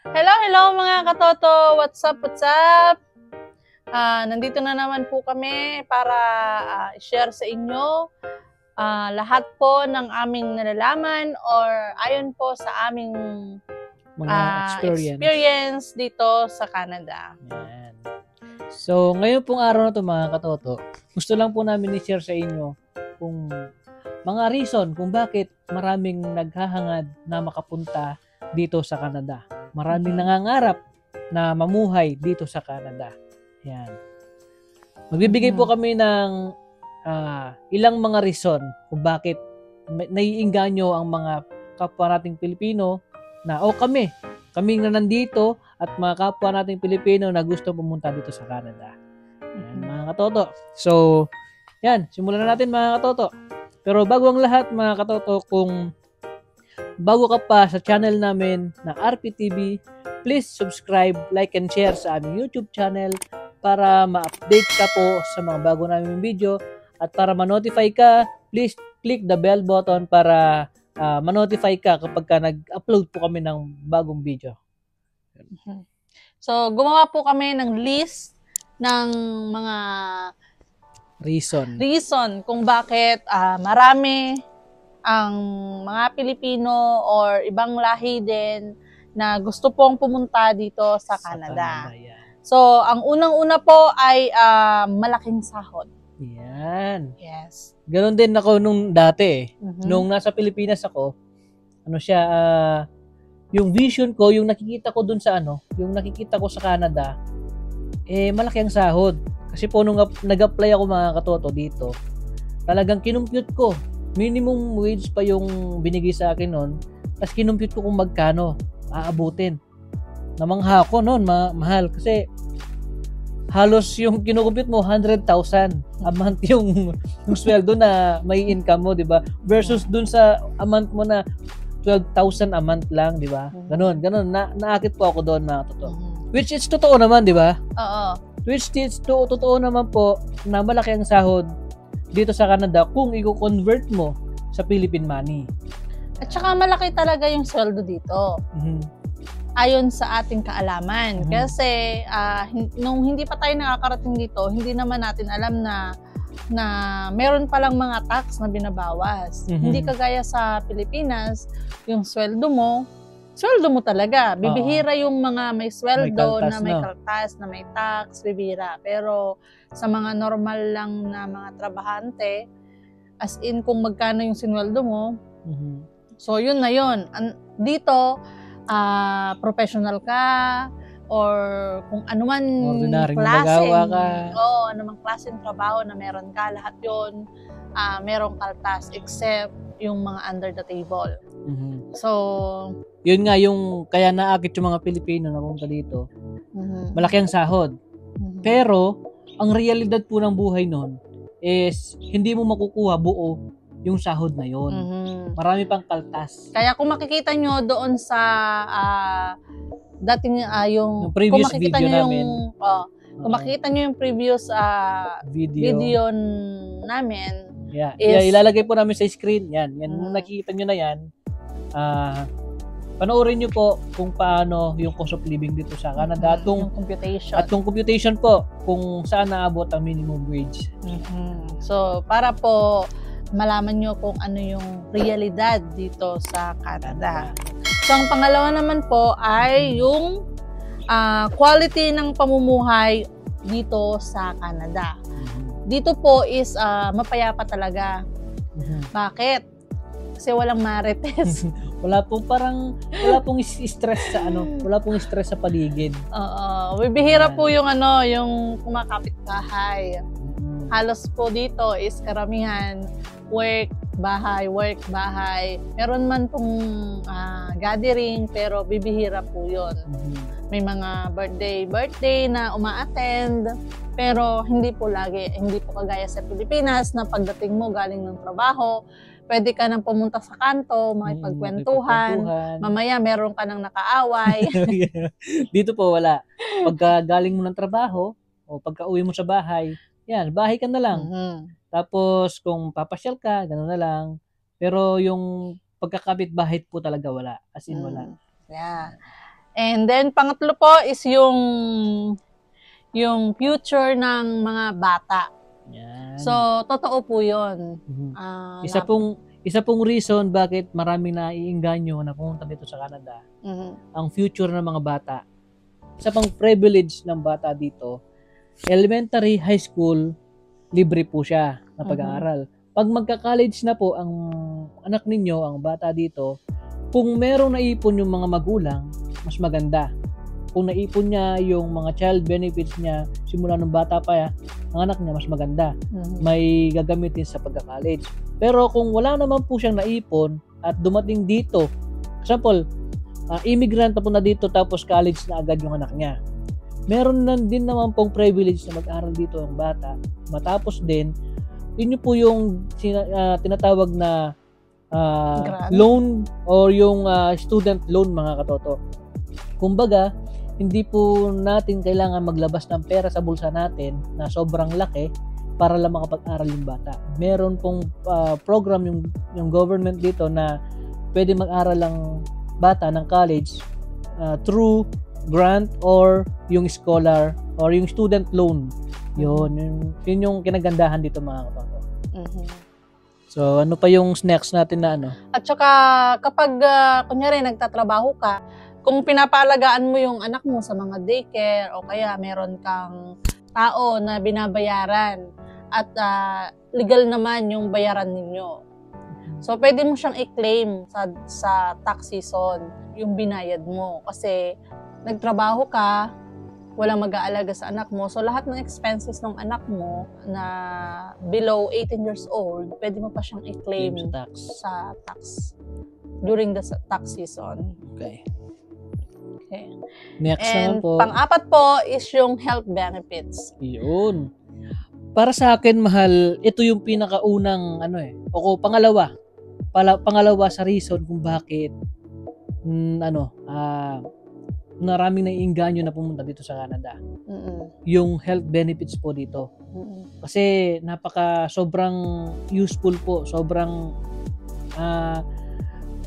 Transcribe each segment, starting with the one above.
Hello mga katoto! What's up, what's up? Nandito na naman po kami para i-share sa inyo lahat po ng aming nalalaman or ayon po sa aming mga experience dito sa Canada. Yan. So, ngayon pong araw na ito mga katoto, gusto lang po namin i-share sa inyo kung mga reason kung bakit maraming naghahangad na makapunta dito sa Canada. Maraming nangangarap na mamuhay dito sa Canada. Yan. Magbibigay po kami ng ilang mga reason kung bakit naiinganyo ang mga kapwa nating Pilipino na kami na nandito at mga kapwa nating Pilipino na gusto pumunta dito sa Canada. Yan, mga katoto. So, yan, simulan na natin mga katoto. Pero bago ang lahat mga katoto, kung bago ka pa sa channel namin na RPTV, please subscribe, like, and share sa aming YouTube channel para ma-update ka po sa mga bago namin video. At para ma-notify ka, please click the bell button para ma-notify ka kapag ka nag-upload po kami ng bagong video. So, gumawa po kami ng list ng mga reason kung bakit marami ang mga Pilipino or ibang lahi din na gusto pong pumunta dito sa Canada. Yeah. So, ang unang-una po ay malaking sahod. Yan. Yes. Ganon din ako nung dati. Nung nasa Pilipinas ako, yung vision ko, yung nakikita ko dun sa yung nakikita ko sa Canada, malaki ang sahod. Kasi po nung nag-apply ako mga katoto dito, talagang kinumpute ko. Minimum wage pa yung binigay sa akin noon. Tapos kinumpute ko kung magkano aabutin. Namangha ako noon, mahal. Kasi halos yung kinukumpute mo, 100,000 a month yung sweldo na may income mo, di ba? Versus dun sa a month mo na 12,000 a month lang, di ba? Ganon. Naakit po ako doon, mga totoo. Which is totoo naman, di ba? Oo. Which is totoo naman po na malaki ang sahod dito sa Canada kung i-convert mo sa Philippine money. At saka malaki talaga yung sweldo dito. Ayon sa ating kaalaman. Kasi nung hindi pa tayo nakakarating dito, hindi naman natin alam na meron palang mga tax na binabawas. Hindi kagaya sa Pilipinas, yung sweldo mo talaga. Bibihira yung mga may sweldo na may kaltas, na may tax, bibihira. Pero sa mga normal lang na mga trabahante, as in kung magkano yung sinweldo mo, so yun na yun. Dito, professional ka, or kung anuman klaseng trabaho na meron ka, lahat yun, merong kaltas except yung mga under the table. So, yun nga yung kaya naakit yung mga Pilipino na pumunta dito. Malaki ang sahod. Pero ang realidad po ng buhay nun is hindi mo makukuha buo yung sahod na yun. Marami pang kaltas. Kaya kung makikita nyo doon sa dating yung previous video namin. Kung makikita nyo yung previous video namin, ilalagay po namin sa screen. Yan kung nakikita nyo na yan, panoorin nyo po kung paano yung cost of living dito sa Canada at yung computation po kung saan naabot ang minimum wage. So, para po malaman nyo kung ano yung realidad dito sa Canada. So, ang pangalawa naman po ay yung quality ng pamumuhay dito sa Canada. Dito po is mapayapa talaga. Bakit? Kasi walang marites. wala pong stress sa paligid. Bibihira po yung yung kumakapit bahay. Halos po dito is karamihan work, bahay. Meron man pong gathering, pero bibihira po yun. May mga birthday na uma-attend, pero hindi po kagaya sa Pilipinas na pagdating mo galing ng trabaho, pwede ka nang pumunta sa kanto, makipagkwentuhan, mamaya meron ka nang nakaaway. Dito po wala. Pagka galing mo ng trabaho, o pagka uwi mo sa bahay, bahay ka na lang. Tapos kung papasyal ka, gano'n na lang. Pero yung pagkakabit bahay po talaga wala. As in wala. Yeah. And then, pangatlo po is yung future ng mga bata. Yan. So, totoo po yun. Isa pong reason bakit maraming naiinganyo na pumunta dito sa Canada, ang future ng mga bata. Isa pang privilege ng bata dito, elementary, high school, libre po siya na pag-aaral. Pag magka-college na po ang anak ninyo, ang bata dito, kung merong naipon yung mga magulang, mas maganda. Kung naipon niya yung mga child benefits niya simula nung bata pa ang anak niya, mas maganda. May gagamitin sa pagka-college. Pero kung wala naman po siyang naipon at dumating dito, example, immigrant na po na dito tapos college na agad yung anak niya. Meron na din naman pong privilege na mag-aral dito ang bata. Matapos din, yun po yung tinatawag na loan or yung student loan, mga katoto. Kumbaga, hindi po natin kailangan maglabas ng pera sa bulsa natin na sobrang laki para lang makapag-aral yung bata. Meron pong program yung government dito na pwede mag-aral ang bata ng college through grant or yung scholar or yung student loan. Yun yung kinagandahan dito, mga kapatid. So, ano pa yung snacks natin na ano? At saka, kapag, kunyari, nagtatrabaho ka, kung pinapalagaan mo yung anak mo sa mga daycare o kaya meron kang tao na binabayaran at legal naman yung bayaran ninyo. So, pwede mo siyang i-claim sa tax season yung binayad mo. Kasi, nagtrabaho ka, walang mag-aalaga sa anak mo. So, lahat ng expenses ng anak mo na below 18 years old, pwede mo pa siyang i-claim sa tax during the tax season. Okay. And Next naman po. pang-apat po is yung health benefits. Yun. Para sa akin, mahal, ito yung pinakaunang pangalawa sa reason kung bakit maraming naiinganyo na pumunta dito sa Canada. Yung health benefits po dito. Kasi sobrang useful po, sobrang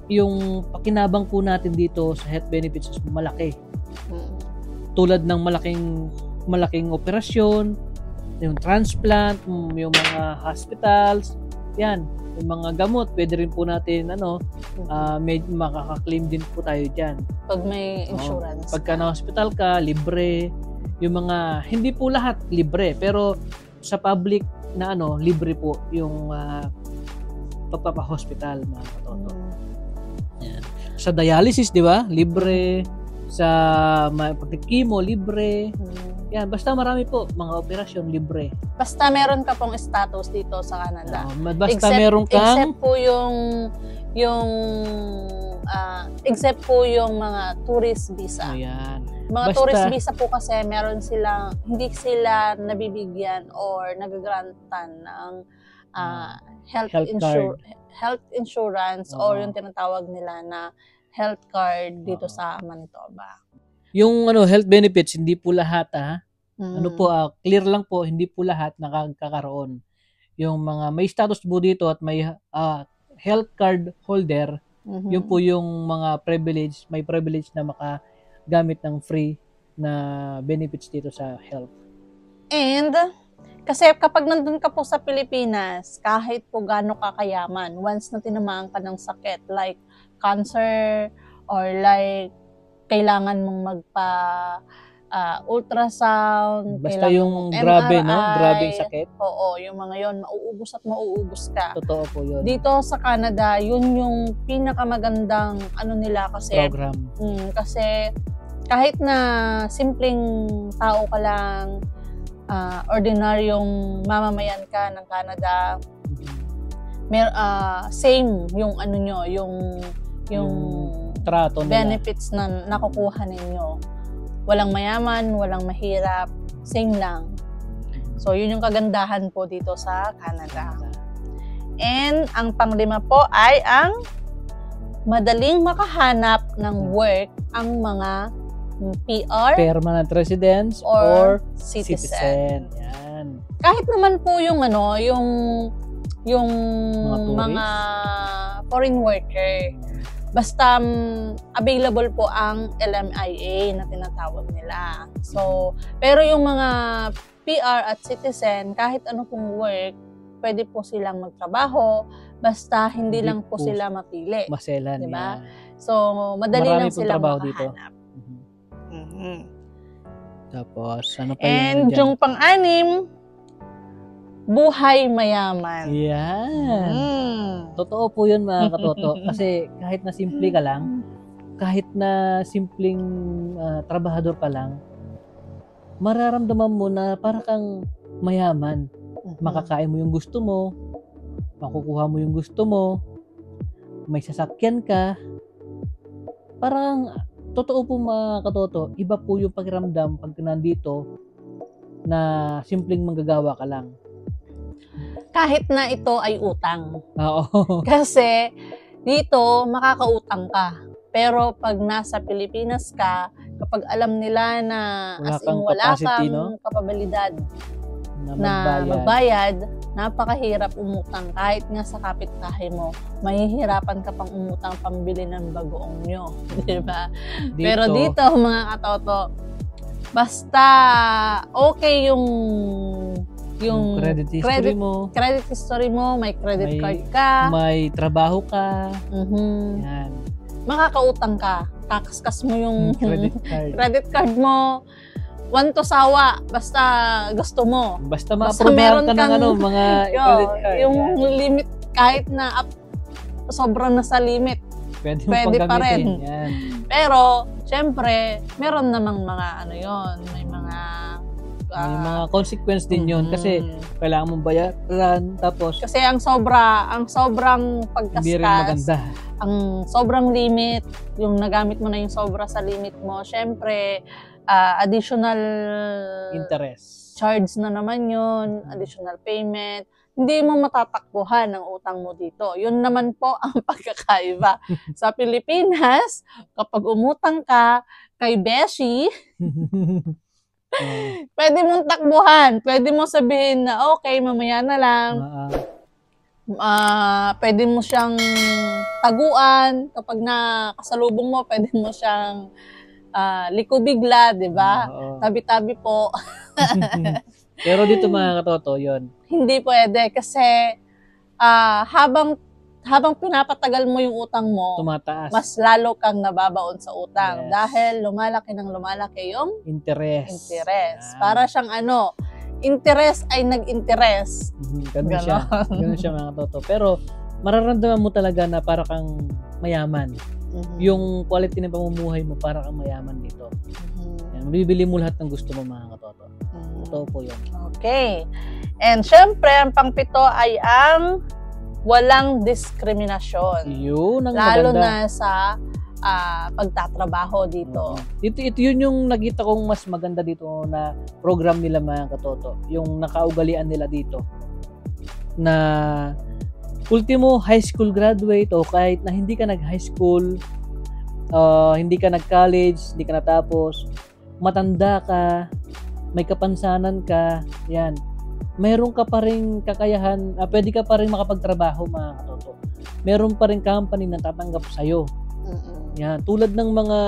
yung pakinabang po natin dito sa health benefits is malaki. Tulad ng malaking operasyon, yung transplant, yung mga hospitals, yan, yung mga gamot, pwede rin po natin may makaka-claim din po tayo diyan. Pag may insurance. Pagka na-hospital ka, libre. Yung mga hindi po lahat libre, pero sa public na libre po yung pagpapa-hospital, mga katoto. Yan. Sa dialysis, di ba? Libre. Sa pagkikimo, libre. Yan, basta marami po mga operasyon libre. Basta meron ka pong status dito sa Canada. Meron kang except po yung mga tourist visa. Ayan. Mga tourist visa po kasi meron silang hindi sila nabibigyan or nagagrantan ng health insurance or yung tinatawag nila na health card dito sa Manitoba. Yung health benefits, hindi po lahat clear lang po, hindi po lahat nakakakaroon. Yung mga may status po dito at may health card holder, yun po yung mga may privilege na makagamit ng free na benefits dito sa health. And kasi kapag nandun ka po sa Pilipinas, kahit po gaano kakayaman, once na tinamaan ka ng sakit like cancer or like kailangan mong ultrasound, basta yung grabe, MRI, grabeng sakit. Oo, yung mga yon mauubos ka. Totoo po yun. Dito sa Canada, yun yung pinakamagandang nila kasi program. Kasi kahit na simpleng tao ka lang, ordinaryong mamamayan ka ng Canada, same yung yung trato benefits na nakukuha ninyo. Walang mayaman, walang mahirap, same lang. So, yun yung kagandahan po dito sa Canada. And ang panglima po ay ang madaling makahanap ng work ang mga PR, permanent residents or citizen. Yan. Kahit naman po yung yung mga foreign worker. basta available po ang LMIA na tinatawag nila. So, pero yung mga PR at citizen, kahit ano pong work, pwede po silang magtrabaho, basta hindi lang po sila mapili. Maselan. Diba? So, madali marami lang silang dito. makahanap. Tapos, ano pa And yung pang-anim, buhay mayaman. Yan. Totoo po yun mga katoto. Kasi kahit na simple ka lang, kahit na simpleng trabahador ka lang, mararamdaman mo na para kang mayaman. Makakain mo yung gusto mo, makukuha mo yung gusto mo, may sasakyan ka. Parang, totoo po mga katoto, iba po yung pakiramdam pag nandito na simpleng manggagawa ka lang. Kahit na ito ay utang. Oo. Kasi dito makakautang ka. Pero pag nasa Pilipinas ka, kapag alam nila na wala kang kapabilidad na magbayad, napakahirap umutang. Kahit nga sa kapitbahay mo, mahihirapan ka pang umutang pambili ng bagoong nyo. Diba? Pero dito, mga katoto, basta okay yung credit history mo, may credit card ka, may trabaho ka, yan. Makakautang ka, kakaskas mo yung credit card mo, one to sawa, basta gusto mo. Basta ma-approvehan ka ng mga credit card. Yung limit, kahit na sobrang na sa limit, pwede pa rin. Yan. Pero, syempre, meron namang mga may mga may mga consequence din yun kasi kailangan mong bayaran tapos kasi ang sobrang pagkaskas, hindi rin maganda. Ang sobrang limit, yung nagamit mo na yung sobra sa limit mo, syempre additional interest charge na naman yun, additional payment, hindi mo matatakbuhan ang utang mo dito. Yun naman po ang pagkakaiba. Sa Pilipinas, kapag umutang ka kay Beshi, pwede mong takbuhan. Pwede mo sabihin na, okay, mamaya na lang. Pwede mo siyang taguan. Kapag nakasalubong mo, pwede mo siyang liko bigla, di ba? Tabi-tabi po. Pero dito mga katoto, yun. Hindi pwede kasi habang pinapatagal mo yung utang mo, tumataas. Mas lalo kang nababaon sa utang. Yes. Dahil lumalaki yung interest. Para siyang interest ay nag-interest. Ganun siya mga katoto. Pero mararamdaman mo talaga na para kang mayaman. Yung quality ng pamumuhay mo para kang mayaman dito. Yan, mabibili mo lahat ng gusto mo mga katoto. Totoo po yun. Okay. And syempre, ang pang-pito ay ang walang diskriminasyon. Yun ang lalo maganda. Na sa pagtatrabaho dito. Ito yun yung nakita kong mas maganda dito na program nila mga katoto. Yung nakaugalian nila dito. Na ultimo high school graduate o kahit na hindi ka nag-high school, hindi ka nag-college, hindi ka natapos, matanda ka, may kapansanan ka, yan. Meron ka pa rin kakayahan, pwede ka pa rin makapagtrabaho mga katoto. Meron pa rin company na tatanggap sa'yo. Yan, tulad ng mga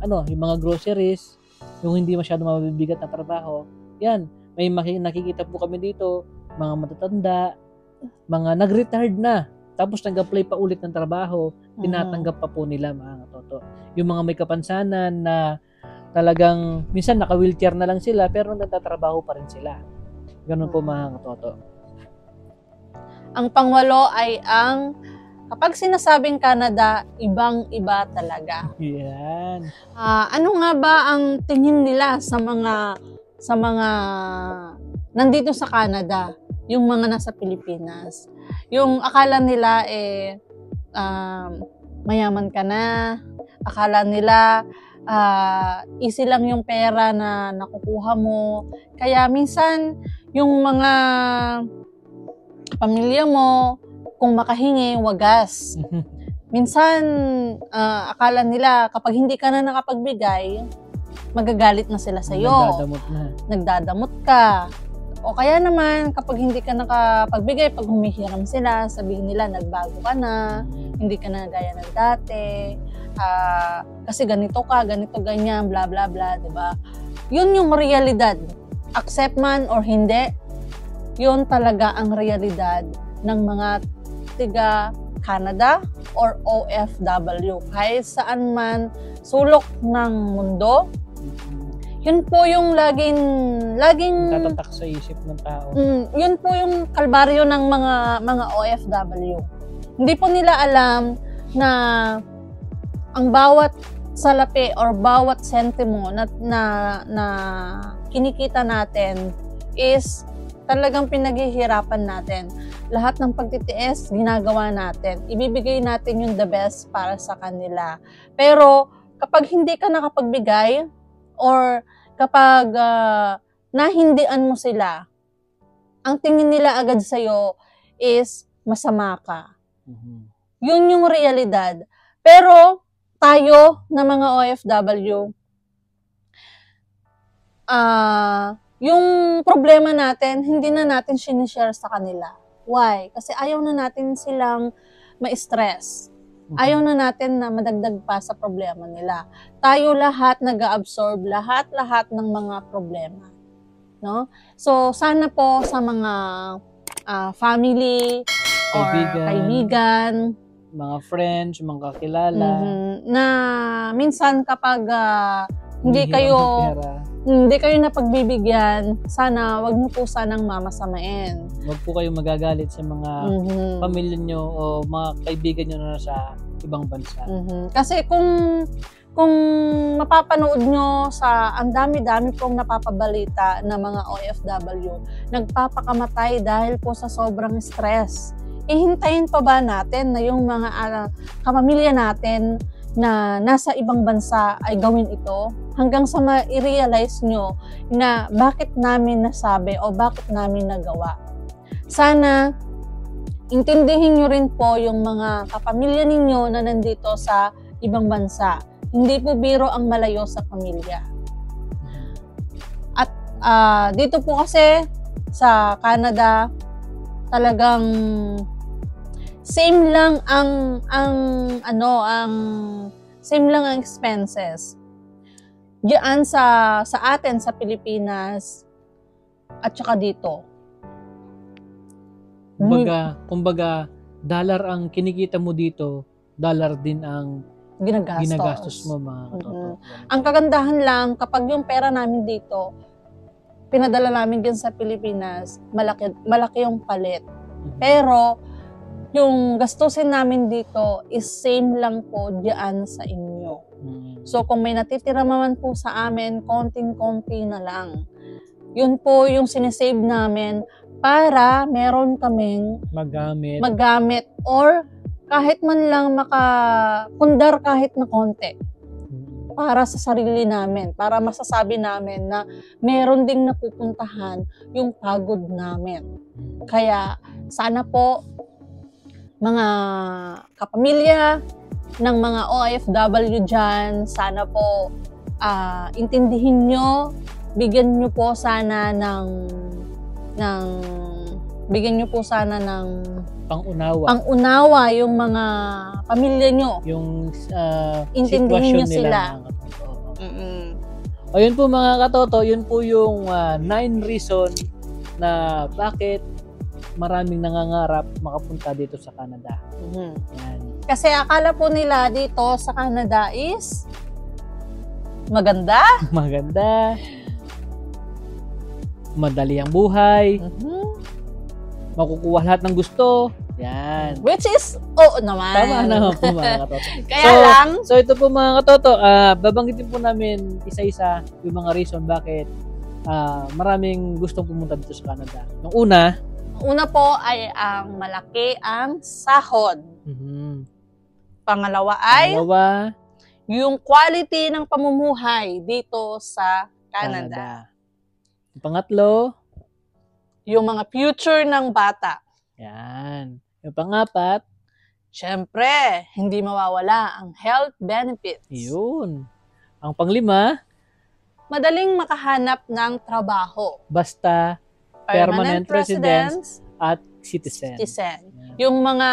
yung mga groceries, yung hindi masyado mabibigat na trabaho. Yan, may nakikita po kami dito, mga matatanda, mga nag-retired na, tapos nag-apply pa ulit ng trabaho, tinatanggap pa po nila mga katoto. Yung mga may kapansanan na talagang minsan naka-wheelchair na lang sila pero nagtatrabaho pa rin sila. Ganun po mga katoto. Ang pangwalo ay kapag sinasabing Canada, ibang-iba talaga. Yan. Ano nga ba ang tingin nila sa mga nandito sa Canada, yung mga nasa Pilipinas? Yung akala nila mayaman ka na, akala nila easy lang yung pera na nakukuha mo. Kaya minsan yung mga pamilya mo, kung makahingi, wagas. Minsan, akala nila kapag hindi ka na nakapagbigay, magagalit na sila sa'yo. Nagdadamot ka. O kaya naman, kapag hindi ka nakapagbigay, pag humihiram sila, sabihin nila, nagbago ka na, hindi ka na gaya ng dati, kasi ganito ka, ganito, ganyan, bla bla bla, di ba? Yun yung realidad. Accept man or hindi, yun talaga ang realidad ng mga tiga Canada or OFW. Kahit saan man sulok ng mundo, yun po yung laging Tatatak sa isip ng tao. Yun po yung kalbaryo ng mga OFW. Hindi po nila alam na ang bawat salapi or bawat sentimo na kinikita natin is talagang pinaghihirapan natin. Lahat ng pagtitiis, ginagawa natin. Ibibigay natin yung the best para sa kanila. Pero kapag hindi ka nakapagbigay, or kapag nahindian mo sila, ang tingin nila agad sa'yo is masama ka. Yun yung realidad. Pero tayo na mga OFW, yung problema natin, hindi na natin sinishare sa kanila. Why? Kasi ayaw na natin silang ma-stress. Ayaw na natin na madagdag pa sa problema nila. Tayo lahat nag-absorb lahat ng mga problema. No? So, sana po sa mga family or kaibigan, mga friends, mga kakilala, na minsan kapag hindi kayo napagbibigyan, sana wag niyo po sanang mamasamain. Wag po kayong magagalit sa mga pamilya nyo o mga kaibigan nyo na sa ibang bansa. Kasi kung mapapanood nyo sa ang dami-dami pong napapabalita na mga OFW, nagpapakamatay dahil po sa sobrang stress. Hintayin pa ba natin na yung mga kapamilya natin na nasa ibang bansa ay gawin ito hanggang sa ma-realize nyo na bakit namin nasabi o bakit namin nagawa. Sana intindihin nyo rin po yung mga kapamilya ninyo na nandito sa ibang bansa. Hindi po biro ang malayo sa pamilya. At dito po kasi sa Canada, talagang same lang ang expenses. Diyan sa atin sa Pilipinas at saka dito. Kumbaga, dollar ang kinikita mo dito, dollar din ang ginagastos mo, mga katoto. Ang kagandahan lang, kapag yung pera namin dito, pinadala namin din sa Pilipinas, malaki yung palit. Pero, yung gastusin namin dito is same lang po diyan sa inyo. So, kung may natitira naman po sa amin, konting-konti na lang. Yun po yung sinesave namin para meron kaming magamit or kahit man lang makapundar kahit na konti para sa sarili namin, para masasabi namin na meron ding napupuntahan yung pagod namin. Kaya sana po mga kapamilya ng mga OFW dyan, sana po intindihin nyo, bigyan nyo po sana ng pangunawa yung mga pamilya nyo. Yung intindihin nyo sila. O yun po mga katoto, yun po yung 9 reason na bakit maraming nangangarap makapunta dito sa Canada. Yan. Kasi akala po nila dito sa Canada is maganda. Madali ang buhay. Makukuha lahat ng gusto. Yan. Which is, oo naman. Tama naman po mga katoto. So ito po mga katoto, babanggitin po namin isa-isa yung mga reason bakit maraming gustong pumunta dito sa Canada. Yung una po ay ang malaki ang sahod. Pangalawa ay yung quality ng pamumuhay dito sa Canada. Yung pangatlo, yung mga future ng bata. Yan. Yung pangapat, syempre, hindi mawawala ang health benefits. Yun. Ang panglima, madaling makahanap ng trabaho. Basta permanent residents at citizen. Yung mga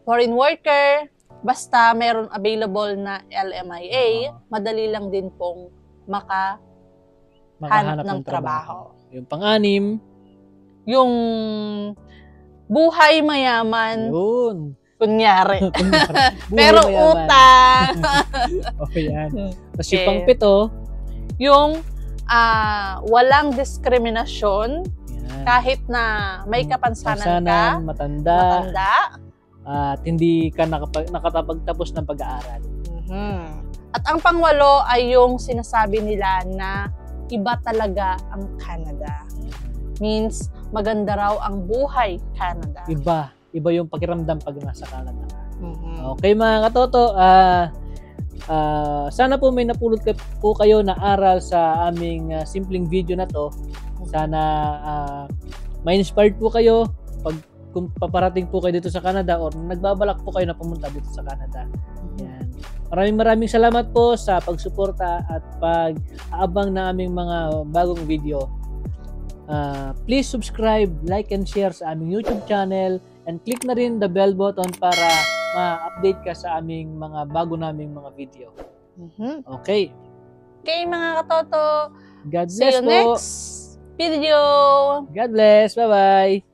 foreign worker, basta mayroon available na LMIA, madali lang din pong makahanap ng trabaho. Yung pang-anim, yung buhay mayaman, yun. kunyari. Buhay Pero mayaman. utang. Yan. Tapos yung pang-pito, yung walang diskriminasyon, yan. kahit na may kapansanan ka, matanda, at hindi ka nakatapagtapos ng pag-aaral. At ang pang-walo ay yung sinasabi nila na iba talaga ang Canada. Means, maganda raw ang buhay Canada. Iba yung pakiramdam pag nasa Canada. Okay mga katoto, sana po may napulot po kayo na aral sa aming simpleng video na to. Sana ma-inspired po kayo kung paparating po kayo dito sa Canada or nagbabalak po kayo na pumunta dito sa Canada. Yan. Maraming salamat po sa pagsuporta at pag-aabang na aming mga bagong video. Please subscribe, like, and share sa aming YouTube channel and click na rin the bell button para ma-update ka sa aming mga bago naming mga video. Okay. Okay mga katoto, God bless see you po. next video. God bless. Bye-bye.